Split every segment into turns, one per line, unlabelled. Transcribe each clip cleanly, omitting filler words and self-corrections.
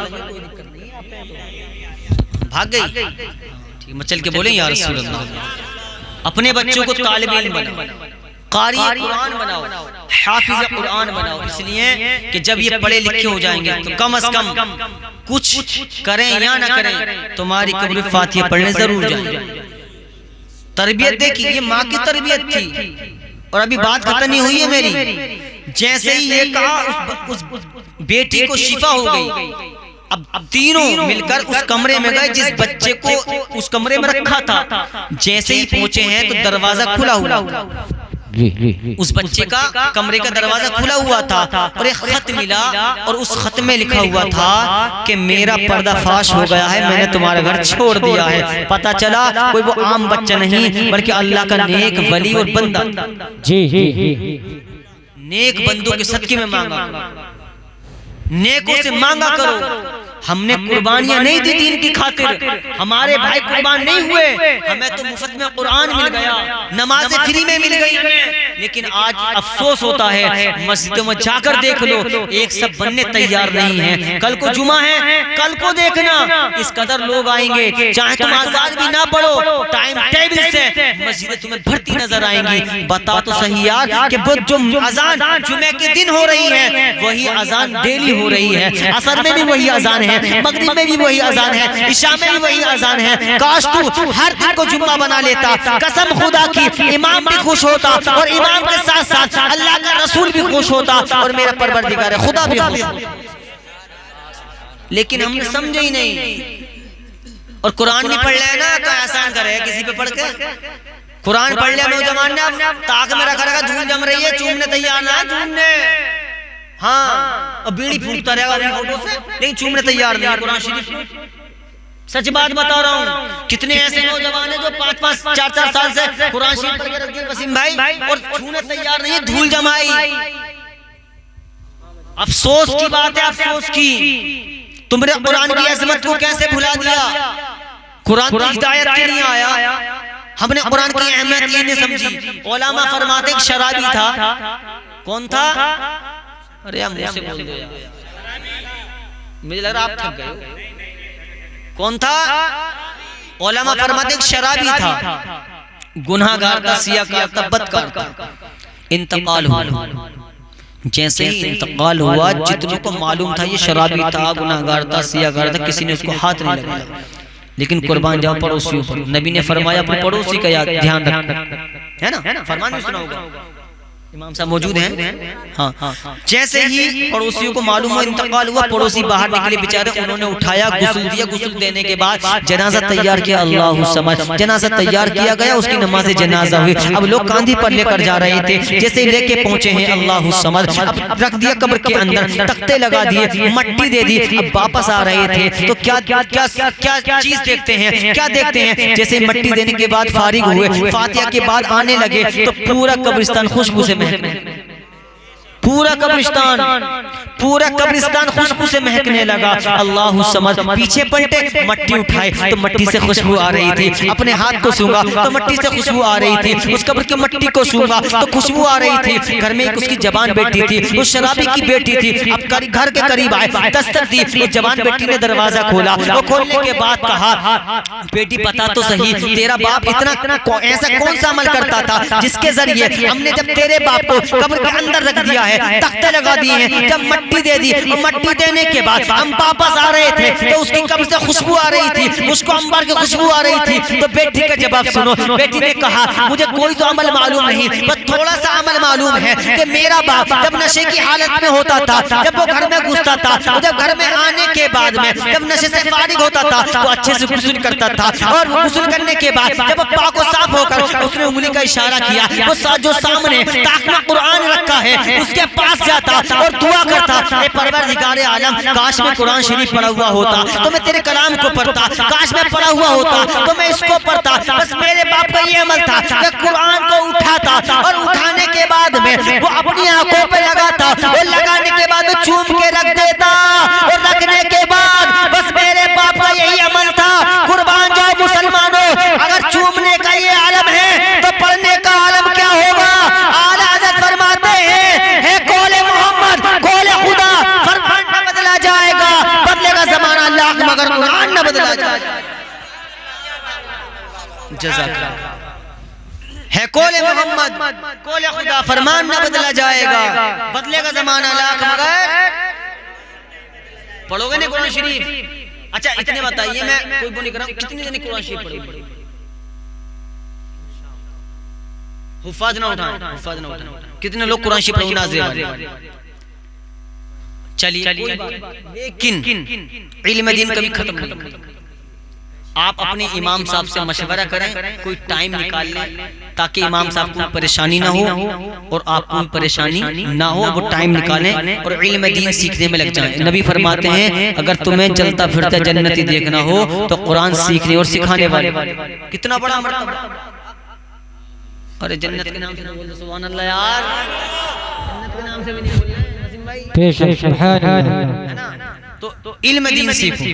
कोई दिक्कत नहीं, भाग गई। ठीक, मैं चल के बोले या रसूल अल्लाह, अपने बच्चों को तालिब इल्म बनाओ, कारी कुरान बनाओ, हाफिज कुरान बनाओ, इसलिए कि जब ये पढ़े लिखे हो जाएंगे तो कम से कम कुछ करें या ना करें तुम्हारी कब्र फातिहा पढ़ने जरूर जाए। तरबियत देखिए, ये माँ की तरबियत थी। और अभी बात खत्म नहीं हुई है मेरी, जैसे ही ये कहा उस बेटी को शिफा हो गई। अब तीनों मिलकर उस कमरे में गए जिस बच्चे को उस कमरे में रखा था। जैसे ही पहुंचे हैं तो दरवाजा खुला हुआ, उस बच्चे का कमरे का दरवाजा खुला हुआ था और एक खत मिला और उस खत में लिखा हुआ था कि मेरा पर्दाफाश हो गया है, मैंने तुम्हारा घर छोड़ दिया है। पता चला कोई वो आम बच्चा नहीं बल्कि अल्लाह का नेक वली और बंदा। जी नेक बंदों के सदके में मांगा, नेकों से मांगा करो। हमने कुर्बानियां नहीं दी दीन की खातिर, हमारे भाई कुर्बान नहीं हुए, हमें तो मुफ्त में कुरान मिल गया, नमाजें फ्री में मिल गई हमें। लेकिन आज अफसोस होता है, मस्जिदों में जाकर देख लो, एक सब बनने तैयार नहीं है। कल को जुमा है, कल को देखना इस कदर लोग आएंगे, चाहे तुम आजाद भी ना पढ़ो, टाइम टेबल से मस्जिदें तुम्हें भरती नजर आएंगी। बताओ तो सही यार कि जो अजान जुमे के दिन हो रही है वही अजान डेली हो रही है, असर में भी वही अजान है, मगरिब में भी वही अजान है, इशा में भी वही अजान है। काश तू हर दिन को जुम्मा बना लेता, कसम खुदा की इमाम भी खुश होता और इमाम के साथ साथ अल्लाह का रसूल भी खुश होता और मेरा परवरदिगार खुदा भी खुश होता। लेकिन हमने समझे ही नहीं। और कुरान भी पढ़ ले ना तो एहसान करे किसी पे पढ़ के, कुरान पढ़ लिया नौजवान ने, ताक में रखा रखा धूल जम रही है, चूमने तैयार ना चूमने, हाँ अब बीड़ी फूटता रहेगा अपनी फोटो से, लेकिन चूमने तैयार नहीं है कुरान शरीफ। सच बात बता रहा हूँ, कितने ऐसे नौजवान हैं जो 5-5 4-4 साल से कुरान शरीफ पढ़ के रख दिए वसीम भाई और छूने तैयार नहीं है, धूल जमाई। अफसोस की बात है, अफसोस की। तुमने कुरान की अजमत को कैसे भुला दिया। कुरान की हिदायत के लिए आया, हमने कुरान की अहमियत ये नहीं समझी। उलमा फरमाते एक शराबी था, कौन था? अरे यार मुझसे बोल दो यार, मुझे लग रहा आप थक गए। कौन था? उलमा फरमाते एक शराबी था, गुनाहगार था, सियाकार था, बदकार था, इंतकाल हुआ। जैसे ही इंतकाल हुआ जितनों को मालूम था ये शराबी था, गुनाहगार था, सियाकार था, किसी ने उसको हाथ नहीं लगाया। लेकिन कुर्बान जाओ पड़ोसियों पर, नबी ने फरमाया अपने पड़ोसी का ध्यान रखना, है ना? फरमान भी सुना होगा, इमाम साहब मौजूद हैं। हाँ, जैसे ही पड़ोसियों को मालूम हुआ इंतकाल हुआ, पड़ोसी बाहर निकले बेचारे, उन्होंने उठाया, गुस्ल दिया, गुस्ल देने के बाद जनाजा तैयार किया। अल्लाह समझ, जनाजा तैयार किया गया, उसकी नमाज जनाजा हुई। अब लोग कांधी पर लेकर जा रहे थे, जैसे लेके पहुंचे हैं अल्लाह समझ, अब रख दिया कब्र के अंदर, तख्ते लगा दिए, मट्टी दे दी। अब वापस आ रहे थे तो क्या क्या क्या क्या चीज देखते हैं, क्या देखते हैं? जैसे मट्टी देने के बाद फारिग हुए, फातिहा के बाद आने लगे तो पूरा कब्रिस्तान खुशबू से पूरा कब्रिस्तान खुशबू से महकने लगा। अल्लाह समझ, पीछे पलटे, मट्टी उठाए तो मट्टी से खुशबू आ रही थी, अपने हाथ को सूंघा तो मट्टी से खुशबू आ रही थी, उस कब्र की मट्टी को सूंघा तो खुशबू आ रही थी। घर में एक उसकी जवान बेटी थी, उस शराबी की बेटी थी। अब घर के करीब आए, दस्तक दी, उस जवान बेटी ने दरवाजा खोला। वो खोलने के बाद कहा, बेटी बता तो सही, तेरा बाप इतना ऐसा कौन सा अमल करता था जिसके जरिए हमने जब तेरे बाप को कब्र के अंदर रख दिया है, तख्ते लगा दिए हैं, जब मट्टी दे दी, मट्टी देने के बाद हम वापस आ रहे थे तो उसकी कब्र से खुशबू आ रही थी, उसको अंबर की खुशबू आ रही थी। तो बेटी का जवाब सुनो, बेटी ने कहा मुझे कोई तो अमल मालूम नहीं, बस थोड़ा सा अमल मालूम है कि मेरा बाप जब नशे की हालत में होता था, जब वो घर में घुसता था, तो जब घर में आने के बाद में जब नशे से फारिग होता था तो अच्छे से गुस्ल करता था, और गुस्ल करने के बाद जब पाक को साफ होकर उसने उंगली का इशारा किया, वो जो सामने ताक में कुरान रखा है उसके पास जाता और दुआ करता, ए परवरदिगार आलम काश में कुरान शरीफ पढ़ा हुआ होता तो मैं तेरे कलाम को पढ़ता, काश में पढ़ा हुआ होता तो मैं इसको पढ़ता। बस मेरे बाप का ये अमल था कि कुरान को उठाता और उठाने के बाद में वो अपनी आंखों पे लगाता और लगाने के बाद चूम के रख देता, और रखने के बाद बस मेरे बाप का यही अमल था। कुर्बान जाओ मुसलमानों, अगर चूमने का ये आलम है तो पढ़ने का आलम क्या होगा? आला हज़रत फरमाते हैं कौले मोहम्मद कौले खुदा, फरमान बदला जाएगा, बदलेगा जज़ाकल्लाह। है कौले मोहम्मद, कौले खुदा, फरमान न बदला जाएगा, बदलेगा जमाना लाख मगर। पढ़ोगे ना कुरान शरीफ? अच्छा इतने बताइए, मैं कोई वो नहीं कर रहा हूं, कितने जने कुरान शरीफ पढ़े? हुफ्फाज ना उठाएं, हुफ्फाज ना उठाएं। कितने लोग कुरान शरीफ पढ़े नाज़िर वाले? चलिए, लेकिन इल्म दीन कभी खत्म नहीं। आप अपने इमाम साहब से मशवरा करें, कोई टाइम निकाल लें ताकि इमाम साहब को परेशानी ना हो और आपको भी परेशानी ना हो। वो टाइम निकालें और इल्म दीन सीखने में लग जाएं। नबी फरमाते हैं अगर तुम्हें चलता फिरता जन्नती देखना हो तो कुरान सीखने और सिखाने वाले। कितना बड़ा मर्तबा। अरे जन्नत के नाम से बोल दो सुभान अल्लाह यार, जन्नत के नाम से भी नहीं बोल रहे नसीम भाई, है ना? तो इल्म दीन सीखो,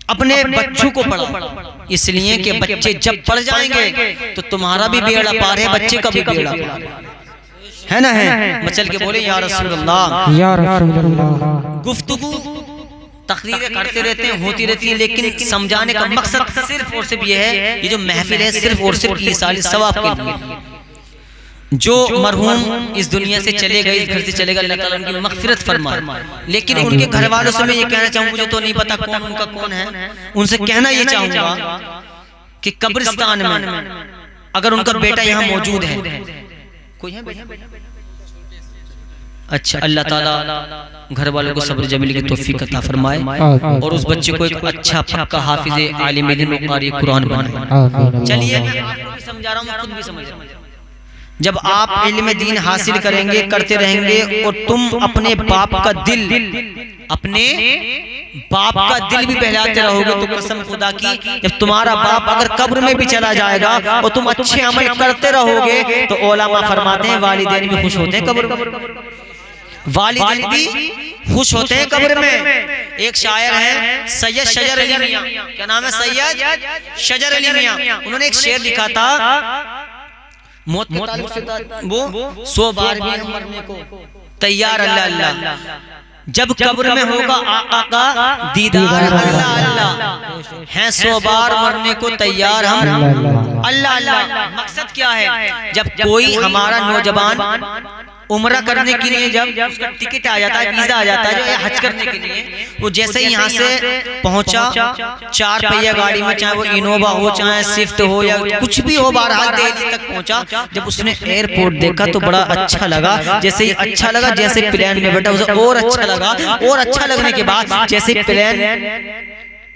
अपने बच्चों को पढ़ाओ, इसलिए कि बच्चे जब पढ़ जाएंगे तो तुम्हारा भी बेड़ा पार है, बच्चे का भी बेड़ा पार है ना? है मचल के बोले या रसूल अल्लाह, या रसूल अल्लाह। गुफ्तगू तकरीरें करते रहते हैं, होती रहती है, लेकिन समझाने का मकसद सिर्फ और सिर्फ ये है, ये जो महफिल है सिर्फ और सिर्फ ईसाल सवाब के लिए। जो मरहूम इस दुनिया से चले गए, इस घर से चले गए, अल्लाह ताला उनकी मग़फ़िरत फरमाए। लेकिन उनके घर वालों से मैं ये कहना चाहूँगा, मुझे तो नहीं पता कौन उनका कौन है, उनसे कहना ये चाहूँगा कि कब्रिस्तान में अगर उनका बेटा यहाँ मौजूद है, कोई है बेटा? अच्छा, अल्लाह ताला घर वालों को सब्र जमील की तौफीक अता फरमाए और उस बच्चे को एक अच्छा पक्का हाफिज़ आलिम दीन और क़ारी कुरान बनाए। चलिए मैं आपको भी समझा रहा हूँ, खुद भी समझ रहा हूँ। जब आप इल्म दीन हासिल करेंगे, करते रहेंगे और तुम अपने बाप का दिल भी बहलाते रहोगे, तो कसम खुदा की जब तुम्हारा बाप अगर कब्र में भी चला जाएगा और तुम अच्छे अमल करते रहोगे तो उलमा फरमाते हैं वालिदैन भी खुश होते हैं कब्र में, वालिदैन भी खुश होते हैं कब्र में। एक शायर है सैयद शजर अली मियां, क्या नाम है? सैयद शजर अली मियां। उन्होंने एक शेर लिखा था, मौत के ताल्लुक से वो 100 बार भी हम मरने को तैयार अल्लाह अल्लाह, जब कब्र में होगा आका का दीदार अल्लाह अल्लाह, हैं 100 बार मरने को तैयार हम अल्लाह अल्लाह। मकसद क्या है? जब कोई हमारा नौजवान उम्रा करने के लिए जब उसका टिकट आ जाता है, वीजा आ जाता है जो हज करने के लिए, वो जैसे ही यहाँ से पहुंचा 4 पहिया गाड़ी में, चाहे वो इनोवा हो चाहे स्विफ्ट हो या कुछ भी हो, बहरहाल दिल्ली तक पहुंचा। जब उसने एयरपोर्ट देखा तो बड़ा अच्छा लगा, जैसे ही अच्छा लगा, जैसे प्लेन में बैठा उसे और अच्छा लगा, और अच्छा लगने के बाद जैसे प्लेन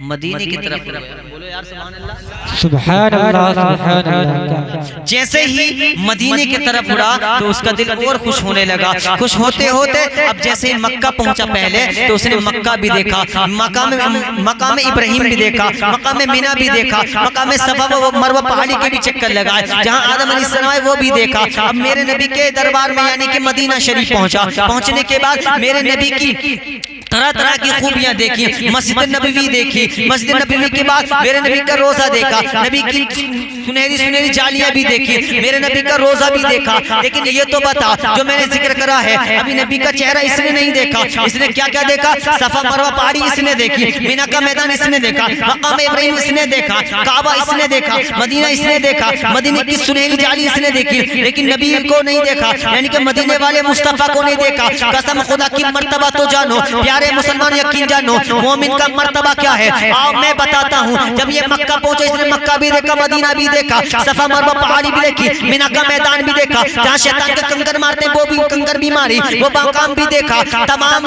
मदीने की तरफ, बोलो यार सुभान अल्लाह, सुभान अल्लाह, सुभान अल्लाह। जैसे ही मदीने की तरफ उड़ा तो उसका दिल और खुश होने लगा। खुश होते होते अब जैसे ही मक्का पहुंचा पहले तो उसने मक्का भी देखा, मकाम इब्राहिम भी देखा, मकाम मीना भी देखा, मकाम सफा व मरवा पहाड़ी के भी चक्कर लगाए, जहां आदम अलैहिस्सलाम है वो भी देखा। अब मेरे नबी के दरबार में यानी कि मदीना शरीफ पहुंचा। पहुंचने के बाद मेरे नबी की तरह तरह की खूबियां देखी, मस्जिद नबवी देखी, मस्जिद नबवी के बाद मेरे नबी का रोजा देखा, नबी की सुनहरी सुनहरी जालियां भी देखी, मेरे नबी का रोजा भी देखा। लेकिन ये तो बता, जो मैंने जिक्र करा है अभी नबी का चेहरा इसने नहीं देखा, इसने क्या क्या देखा? सफा मरवा पहाड़ी इसने देखी, मीना का मैदान इसने देखा, मकाम इब्राहिम इसने देखा, काबा इसने देखा, मदीना इसने देखा, मदीने की सुनहरी जाली इसने देखी, लेकिन नबी को नहीं देखा, यानी कि मदीने वाले मुस्तफा को नहीं देखा। कसम खुदा की मर्तबा तो जानो प्यारे मुसलमान, यकीन जानो मोमिन का मर्तबा क्या है। आओ मैं बताता हूँ। जब ये मक्का पहुंचे इसने मक्का भी देखा, मदीना भी देखा, सफा मरवा पहाड़ी भी देखी, मीना का मैदान भी देखा, जहाँ शैतान के कंकर मारते हैं वो भी कंकर भी मारी, वो मकाम भी देखा। तमाम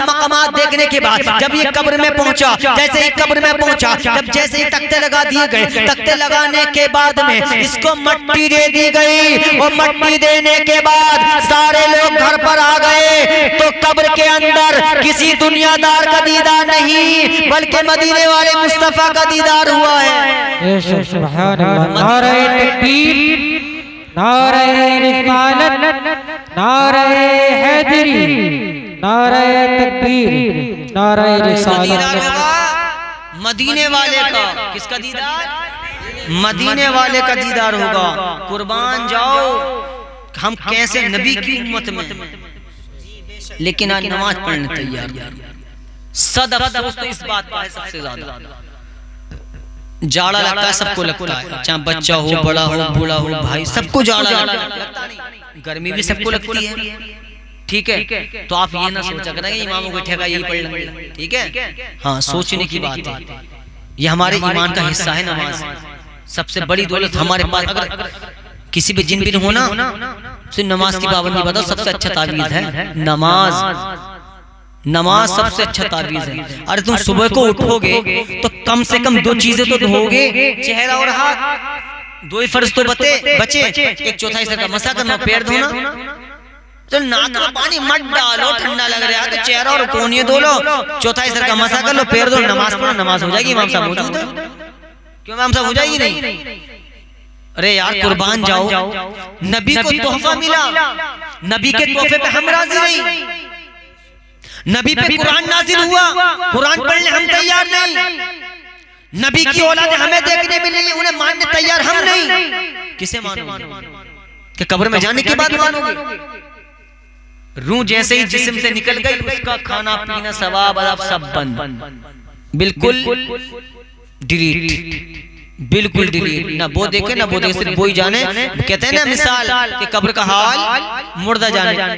मकामात देखने के बाद जब ये कब्र में पहुंचा, जैसे ही कब्र में पहुंचा, जब जैसे ही तख्ते लगा दिए गए, तख्ते लगाने के बाद में इसको मट्टी दे दी गई और मट्टी देने के बाद सारे लोग घर पर आ गए। तो कब्र के अंदर किसी दुनियादार का दीदार नहीं बल्कि मदीने वाले मुस्तफा का दीदार हुआ है।
सुभान अल्लाह, नारे तकबीर, नारे रिसालत, नारे हैदरी, नारे तकबीर, नारे रिसालत।
मदीने वाले का, किसका दीदार? मदीने वाले का दीदार होगा। कुर्बान जाओ हम कैसे नबी की उम्मत में, लेकिन आज नमाज पढ़ने तैयार। सद अफसोस तो इस बात का है सबसे ज्यादा। जाड़ा लगता है, सबको लगता है, चाहे बच्चा हो, बड़ा हो, बूढ़ा हो, भाई, सबको जाड़ा लगता है। गर्मी भी सबको लगती है, ठीक है। तो आप ये ना सोचा करें इमामों को ठेका यही पढ़ लेंगे, ठीक है। हाँ, सोचने की बात है, ये हमारे ईमान का हिस्सा है। नमाज सबसे बड़ी दौलत हमारे पास। अगर किसी भी जिन बिन होना तो नमाज की पाबंदी बताओ, सबसे अच्छा तावीज़ है नमाज। नमाज सबसे अच्छा तावीज़ है। अरे तुम सुबह को उठोगे तो कम से कम 2 चीजें तो धोगे, चेहरा और हाथ, 2 ही फर्ज तो बचे। एक चौथाई सर का मसा करना, पैर धोना। तो नाक में पानी मत डालो, ठंडा लग रहा है तो चेहरा और कोहनी धो लो, चौथाई सर का मसा कर लो, पैर धो, नमाज पढ़ो, नमाज हो जाएगी। इमाम साहब मौजूद है, क्यों इमाम साहब हो जाएगी नहीं? अरे यार कुर्बान जाओ, नबी को तोहफा मिला, नबी के तोहफे पे हम राजी नहीं। नबी पे कुरान नाजिल हुआ, कुरान पढ़ने हम तैयार नहीं। नबी की औलाद हमें देखने मिलेंगे, उन्हें मानने तैयार हम नहीं। किसे मानोगे? कि कब्र में जाने के बाद मानोगे? रूह जैसे ही जिस्म से निकल गई, उसका खाना पीना सवाब अदाब सब बंद, बिल्कुल डिलीट, बिल्कुल डिलीट। ना वो देखे ना वो देखे, सिर्फ वो ही जाने। कहते हैं ना मिसाल कि कब्र का हाल मुर्दा जाने।